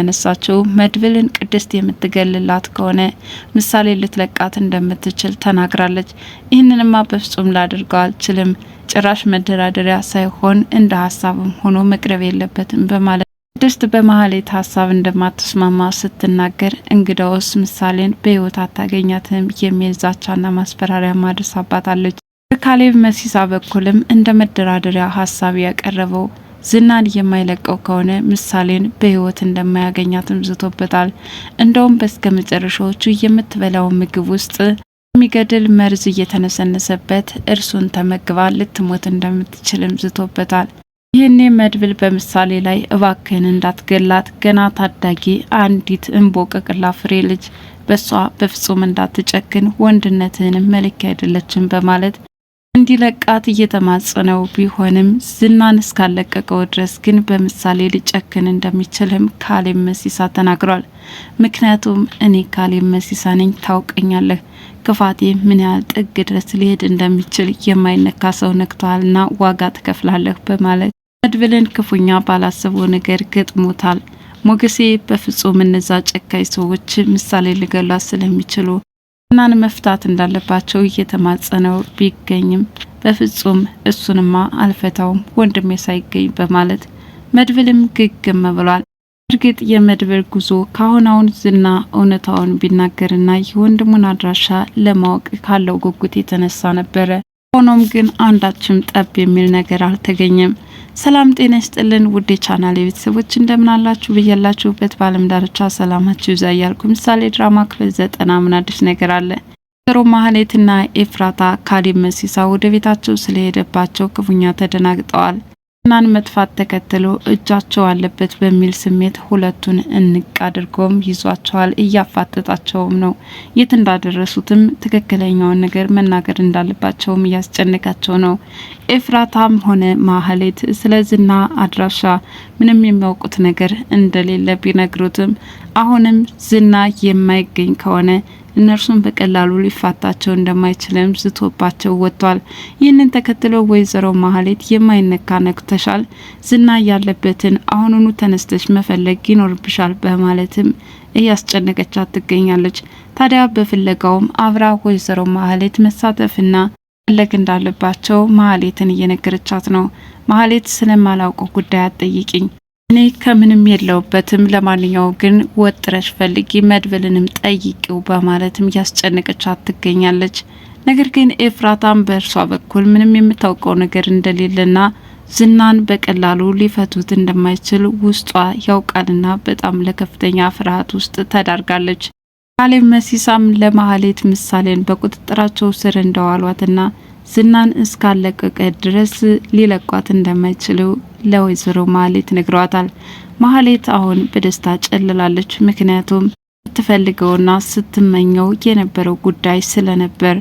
ያነሳችው መድብልን ቅድስት የምትገልላት ከሆነ ምሳሌ ልትለቃት እንደምትችል ተናግራለች። ይህንንማ በፍጹም ላድርገው አልችልም፣ ጭራሽ መደራደሪያ ሳይሆን እንደ ሀሳብም ሆኖ መቅረብ የለበትም በማለት ቅድስት በማህሌት ሀሳብ እንደማትስማማ ስትናገር እንግዳውስ ምሳሌን በህይወት አታገኛትም የሚል ዛቻና ማስፈራሪያ ማድረሳባታለች። በካሌብ መሲሳ በኩልም እንደ መደራደሪያ ሀሳብ ያቀረበው ዝናን የማይለቀው ከሆነ ምሳሌን በህይወት እንደማያገኛትም ዝቶበታል። እንደውም በስከ መጨረሻዎቹ የምትበላው ምግብ ውስጥ የሚገድል መርዝ እየተነሰነሰበት እርሱን ተመግባ ልትሞት እንደምትችልም ዝቶበታል። ይህኔ መድብል በምሳሌ ላይ እባክህን እንዳትገላት፣ ገና ታዳጊ አንዲት እንቦቀቅላ ፍሬ ልጅ በሷ በፍጹም እንዳትጨክን፣ ወንድነትህንም መለኪያ አይደለችም በማለት እንዲለቃት እየተማጸነው ቢሆንም ዝናን እስካለቀቀው ድረስ ግን በምሳሌ ሊጨክን እንደሚችልም ካሌብ መሲሳ ተናግሯል። ምክንያቱም እኔ ካሌብ መሲሳ ነኝ፣ ታውቀኛለህ፣ ክፋቴ ምን ያህል ጥግ ድረስ ሊሄድ እንደሚችል የማይነካ ሰው ነክቷልና ዋጋ ትከፍላለህ በማለት መድብልን ክፉኛ ባላሰበው ነገር ገጥሞታል። ሞገሴ በፍጹም እነዛ ጨካኝ ሰዎች ምሳሌ ሊገሏት ስለሚችሉ እናን መፍታት እንዳለባቸው እየተማጸነው ቢገኝም በፍጹም እሱንማ አልፈታውም ወንድሜ ሳይገኝ በማለት መድብልም ግግም ብሏል። እርግጥ የመድብል ጉዞ ካሁን ዝና እውነታውን ቢናገርና የወንድሙን አድራሻ ለማወቅ ካለው ጉጉት የተነሳ ነበረ። ሆኖም ግን አንዳችም ጠብ የሚል ነገር አልተገኘም። ሰላም ጤና ይስጥልን ውዴ ቻናል የቤተሰቦች እንደምናላችሁ በያላችሁበት በዓለም ዳርቻ ሰላማችሁ ይብዛ እያልኩ ምሳሌ ድራማ ክፍል 90 ምን አዲስ ነገር አለ? ወይዘሮ ማህሌትና ኤፍራታ ካሌብ መሲሳ ወደ ቤታቸው ስለሄደባቸው ክፉኛ ተደናግጠዋል። እናን መጥፋት ተከትሎ እጃቸው አለበት በሚል ስሜት ሁለቱን እንቅ አድርጎም ይዟቸዋል። እያፋጠጣቸውም ነው። የት እንዳደረሱትም ትክክለኛውን ነገር መናገር እንዳለባቸውም እያስጨነቃቸው ነው። ኤፍራታም ሆነ ማህሌት ስለዝና አድራሻ ምንም የሚያውቁት ነገር እንደሌለ ቢነግሩትም አሁንም ዝና የማይገኝ ከሆነ እነርሱም በቀላሉ ሊፋታቸው እንደማይችልም ዝቶባቸው ወጥቷል። ይህንን ተከትሎ ወይዘሮ ማህሌት የማይነካ ነክተሻል፣ ዝና ያለበትን አሁኑኑ ተነስተሽ መፈለግ ይኖርብሻል በማለትም እያስጨነቀቻት ትገኛለች። ታዲያ በፍለጋውም አብራ ወይዘሮ ማህሌት መሳተፍና ፈለግ እንዳለባቸው ማህሌትን እየነገረቻት ነው። ማህሌት ስለማላውቀው ጉዳይ አትጠይቂኝ፣ እኔ ከምንም የለውበትም፣ ለማንኛውም ግን ወጥረሽ ፈልጊ መድብልንም ጠይቂው በማለትም ያስጨነቀቻት ትገኛለች። ነገር ግን ኤፍራታም በእርሷ በኩል ምንም የምታውቀው ነገር እንደሌለና ዝናን በቀላሉ ሊፈቱት እንደማይችል ውስጧ ያውቃልና በጣም ለከፍተኛ ፍርሃት ውስጥ ተዳርጋለች። ካሌብ መሲሳም ለማህሌት ምሳሌን በቁጥጥራቸው ስር እንደዋሏትና ዝናን እስካለቀቀ ድረስ ሊለቋት እንደማይችሉ ለወይዘሮ ማህሌት ነግሯታል። ማህሌት አሁን በደስታ ጨልላለች። ምክንያቱም ስትፈልገውና ስትመኘው የነበረው ጉዳይ ስለነበር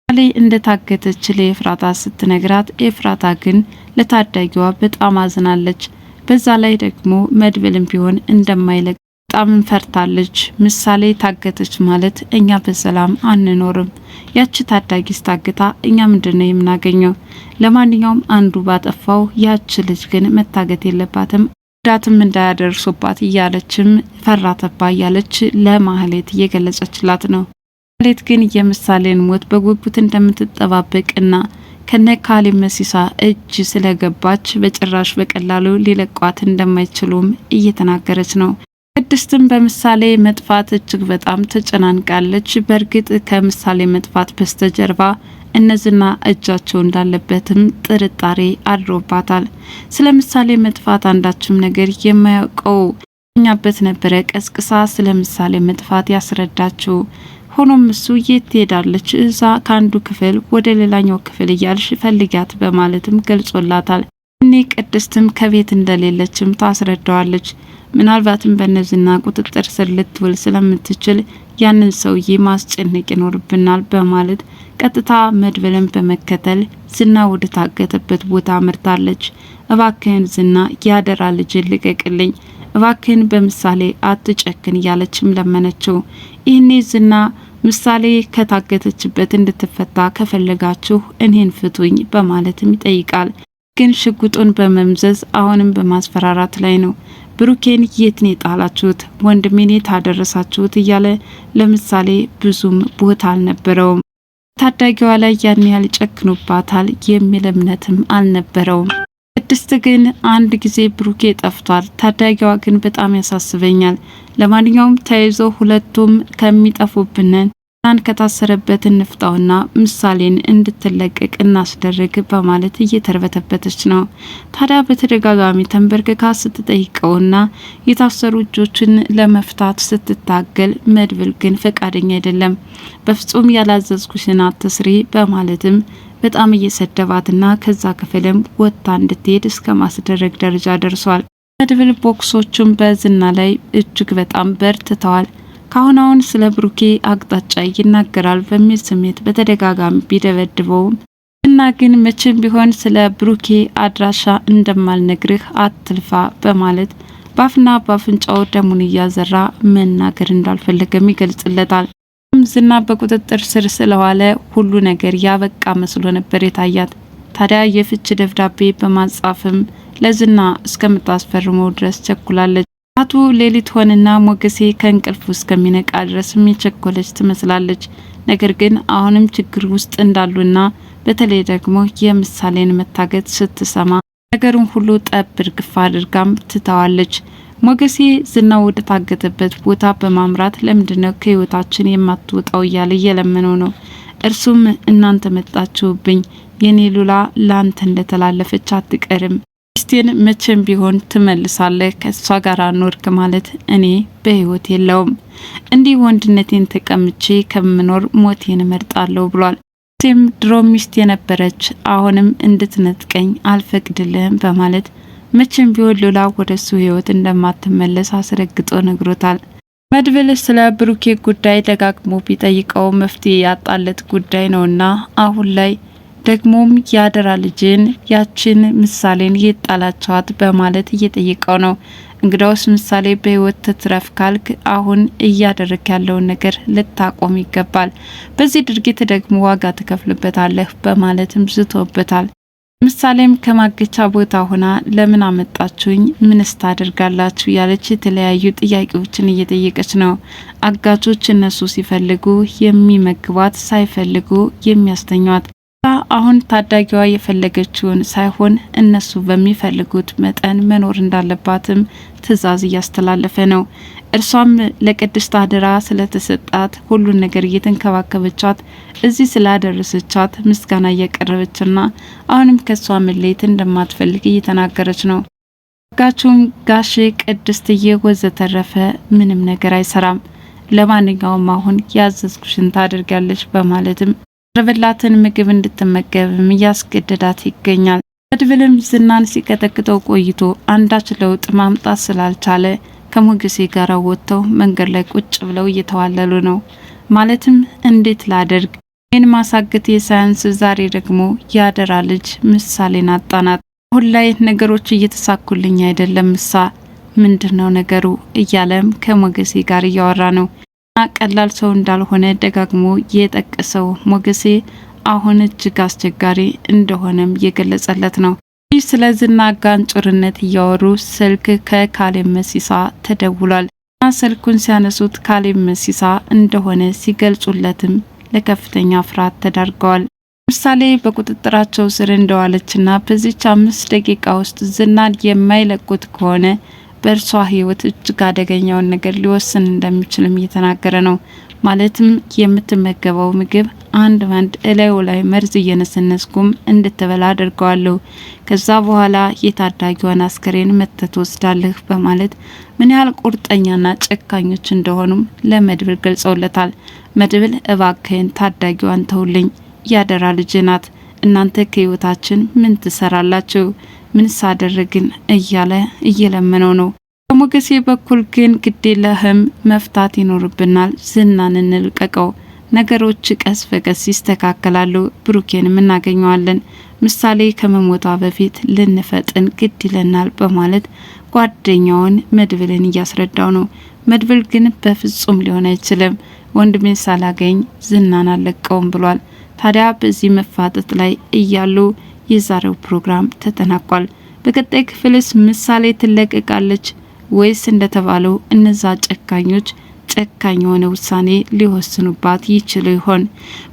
ማህሌ እንደታገተች ለኤፍራታ ስትነግራት፣ ኤፍራታ ግን ለታዳጊዋ በጣም አዝናለች። በዛ ላይ ደግሞ መድብልም ቢሆን እንደማይለቅ በጣም ፈርታለች። ምሳሌ ታገተች ማለት እኛ በሰላም አንኖርም፣ ያቺ ታዳጊ ስታግታ እኛ ምንድነው የምናገኘው? ለማንኛውም አንዱ ባጠፋው ያቺ ልጅ ግን መታገት የለባትም፣ ዳትም እንዳያደርሱባት እያለችም ፈራተባ እያለች ለማህሌት እየገለጸችላት ነው። ማህሌት ግን የምሳሌን ሞት በጉጉት እንደምትጠባበቅና ከነ ካሌብ መሲሳ እጅ ስለገባች በጭራሽ በቀላሉ ሊለቋት እንደማይችሉም እየተናገረች ነው። ቅድስትም በምሳሌ መጥፋት እጅግ በጣም ተጨናንቃለች። በእርግጥ ከምሳሌ መጥፋት በስተጀርባ እነዝና እጃቸው እንዳለበትም ጥርጣሬ አድሮባታል። ስለ ምሳሌ መጥፋት አንዳችም ነገር የማያውቀው ኛበት ነበረ ቀስቅሳ ስለ ምሳሌ መጥፋት ያስረዳችው። ሆኖም እሱ የት ትሄዳለች? እዛ ካንዱ ክፍል ወደ ሌላኛው ክፍል እያልሽ ፈልጊያት በማለትም ገልጾላታል። እኔ ቅድስትም ከቤት እንደሌለችም ታስረዳዋለች። ምናልባትም በነዝና ቁጥጥር ስር ልትውል ስለምትችል ያንን ሰውዬ ማስጨነቅ ይኖርብናል በማለት ቀጥታ መድብልን በመከተል ዝና ወደ ታገተበት ቦታ አምርታለች። እባክህን ዝና ያደራ ልጅ ልቀቅልኝ፣ እባክህን በምሳሌ አትጨክን እያለችም ለመነችው። ይህኔ ዝና ምሳሌ ከታገተችበት እንድትፈታ ከፈለጋችሁ እኔን ፍቱኝ በማለትም ይጠይቃል። ግን ሽጉጡን በመምዘዝ አሁንም በማስፈራራት ላይ ነው። ብሩኬን የት ነው የጣላችሁት? ወንድሜን የት አደረሳችሁት? እያለ ለምሳሌ ብዙም ቦታ አልነበረውም። ታዳጊዋ ላይ ያን ያህል ጨክኖባታል የሚል እምነትም አልነበረውም። ቅድስት ግን አንድ ጊዜ ብሩኬ ጠፍቷል፣ ታዳጊዋ ግን በጣም ያሳስበኛል። ለማንኛውም ተይዞ ሁለቱም ከሚጠፉብንን ናን ከታሰረበት እንፍታውና ምሳሌን እንድትለቀቅ እናስደርግ በማለት እየተርበተበተች ነው። ታዲያ በተደጋጋሚ ተንበርክካ ስትጠይቀውና የታሰሩ እጆችን ለመፍታት ስትታገል መድብል ግን ፈቃደኛ አይደለም። በፍጹም ያላዘዝኩሽን አትስሪ በማለትም በጣም እየሰደባትና ከዛ ክፍልም ወጥታ እንድትሄድ እስከ ማስደረግ ደረጃ ደርሷል። መድብል ቦክሶቹም በዝና ላይ እጅግ በጣም በርትተዋል። ካሁን ስለ ብሩኬ አቅጣጫ ይናገራል በሚል ስሜት በተደጋጋሚ ቢደበድበውም እና ግን መቼም ቢሆን ስለ ብሩኬ አድራሻ እንደማልነግርህ አትልፋ በማለት ባፍና ባፍንጫው ደሙን እያዘራ መናገር እንዳልፈለገም ይገልጽለታል። ዝና በቁጥጥር ስር ስለዋለ ሁሉ ነገር ያበቃ መስሎ ነበር የታያት። ታዲያ የፍች ደብዳቤ በማጻፍም ለዝና እስከምታስፈርመው ድረስ ቸኩላለች። አቶ ሌሊት ሆነና ሞገሴ ከእንቅልፉ እስከሚነቃ ድረስ የቸኮለች ትመስላለች። ነገር ግን አሁንም ችግር ውስጥ እንዳሉና በተለይ ደግሞ የምሳሌን መታገት ስትሰማ ነገሩን ሁሉ ጠብ እርግፍ አድርጋም ትተዋለች። ሞገሴ ዝና ወደ ታገተበት ቦታ በማምራት ለምንድነው ከህይወታችን የማትወጣው እያለ እየለመነው ነው። እርሱም እናንተ መጣችሁብኝ፣ የኔ ሉላ ላንተ እንደተላለፈች አትቀርም፣ ሚስቴን መቼም ቢሆን ትመልሳለህ፣ ከሷ ጋር ኖርክ ማለት እኔ በህይወት የለውም፣ እንዲህ ወንድነቴን ተቀምጬ ከምኖር ሞቴን እመርጣለሁ ብሏል። ሴም ድሮ ሚስት የነበረች አሁንም እንድትነጥቀኝ አልፈቅድልህም በማለት መቼም ቢሆን ሉላ ወደሱ ህይወት እንደማትመለስ አስረግጦ ነግሮታል። መድብል ስለ ብሩኬ ጉዳይ ደጋግሞ ቢጠይቀው መፍትሄ ያጣለት ጉዳይ ነውና አሁን ላይ ደግሞም ያደራ ልጅን ያችን ምሳሌን የጣላቻት በማለት እየጠየቀው ነው። እንግዳውስ ምሳሌ በህይወት ትትረፍ ካልክ አሁን እያደረክ ያለውን ነገር ልታቆም ይገባል፣ በዚህ ድርጊት ደግሞ ዋጋ ትከፍልበታለህ በማለትም ዝቶበታል። ምሳሌም ከማገቻ ቦታ ሆና ለምን አመጣችሁኝ፣ ምንስ ታደርጋላችሁ ያለች የተለያዩ ጥያቄዎችን እየጠየቀች ነው። አጋቾች እነሱ ሲፈልጉ የሚመግቧት፣ ሳይፈልጉ የሚያስተኟት። አሁን ታዳጊዋ የፈለገችውን ሳይሆን እነሱ በሚፈልጉት መጠን መኖር እንዳለባትም ትዕዛዝ እያስተላለፈ ነው። እርሷም ለቅድስት አደራ ስለተሰጣት ሁሉን ነገር እየተንከባከበቻት እዚህ ስላደረሰቻት ምስጋና እያቀረበችና አሁንም ከሷ መለየት እንደማትፈልግ እየተናገረች ነው። ጋቹም ጋሼ ቅድስትዬ ወዘተረፈ ምንም ነገር አይሰራም፣ ለማንኛውም አሁን ያዘዝኩሽን ታደርጋለች በማለትም ረበላትን ምግብ እንድትመገብም እያስገደዳት ይገኛል። መድብልም ዝናን ሲቀጠቅጠው ቆይቶ አንዳች ለውጥ ማምጣት ስላልቻለ ከሞገሴ ጋር ወጥተው መንገድ ላይ ቁጭ ብለው እየተዋለሉ ነው። ማለትም እንዴት ላደርግ ይህን ማሳገት የሳይንስ ዛሬ ደግሞ ያደራ ልጅ ምሳሌን አጣናት። አሁን ላይ ነገሮች እየተሳኩልኝ አይደለም፣ ምሳ ምንድነው ነገሩ እያለም ከሞገሴ ጋር እያወራ ነው። ቀላል ሰው እንዳልሆነ ደጋግሞ የጠቀሰው ሞገሴ አሁን እጅግ አስቸጋሪ እንደሆነም እየገለጸለት ነው። ይህ ስለ ዝና ጋንጩርነት እያወሩ ስልክ ከካሌብ መሲሳ ተደውሏል። ስልኩን ሲያነሱት ካሌብ መሲሳ እንደሆነ ሲገልጹለትም ለከፍተኛ ፍርሃት ተዳርገዋል። ምሳሌ በቁጥጥራቸው ስር እንደዋለችና በዚች 5 ደቂቃ ውስጥ ዝናን የማይለቁት ከሆነ በእርሷ ህይወት እጅግ አደገኛውን ነገር ሊወስን እንደሚችልም እየተናገረ ነው። ማለትም የምትመገበው ምግብ አንድ እላዩ ላይ መርዝ እየነሰነስኩም እንድትበላ አድርገዋለሁ። ከዛ በኋላ የታዳጊዋን አስከሬን መተት ወስዳለህ በማለት ምን ያህል ቁርጠኛና ጨካኞች እንደሆኑም ለመድብል ገልጸውለታል። መድብል እባክህን ታዳጊዋን ተውልኝ፣ ያደራ ልጅ ናት፣ እናንተ ከህይወታችን ምን ትሰራላችሁ? ምን ሳደረግን እያለ እየለመነው ነው። በሞገሴ በኩል ግን ግዴለህም መፍታት ይኖርብናል፣ ዝናን እንልቀቀው፣ ነገሮች ቀስ በቀስ ይስተካከላሉ፣ ብሩኬንም እናገኘዋለን፣ ምሳሌ ከመሞቷ በፊት ልንፈጥን ግድ ይለናል በማለት ጓደኛውን መድብልን እያስረዳው ነው። መድብል ግን በፍጹም ሊሆን አይችልም፣ ወንድሜን ሳላገኝ ዝናን አለቀውም ብሏል። ታዲያ በዚህ መፋጠጥ ላይ እያሉ የዛሬው ፕሮግራም ተጠናቋል። በቀጣይ ክፍልስ ምሳሌ ትለቀቃለች ወይስ እንደተባለው እነዛ ጨካኞች ጨካኝ የሆነ ውሳኔ ሊወስኑባት ይችሉ ይሆን?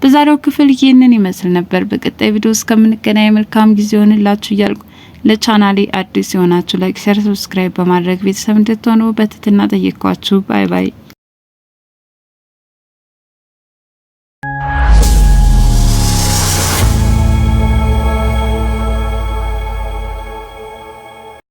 በዛሬው ክፍል ይህንን ይመስል ነበር። በቀጣይ ቪዲዮ እስከምንገናኝ መልካም ጊዜ ሆንላችሁ እያልኩ ለቻናሌ አዲስ የሆናችሁ ላይክ፣ ሼር፣ ሰብስክራይብ በማድረግ ቤተሰብ እንድትሆኑ በትህትና ጠየቅኳችሁ። ባይ ባይ።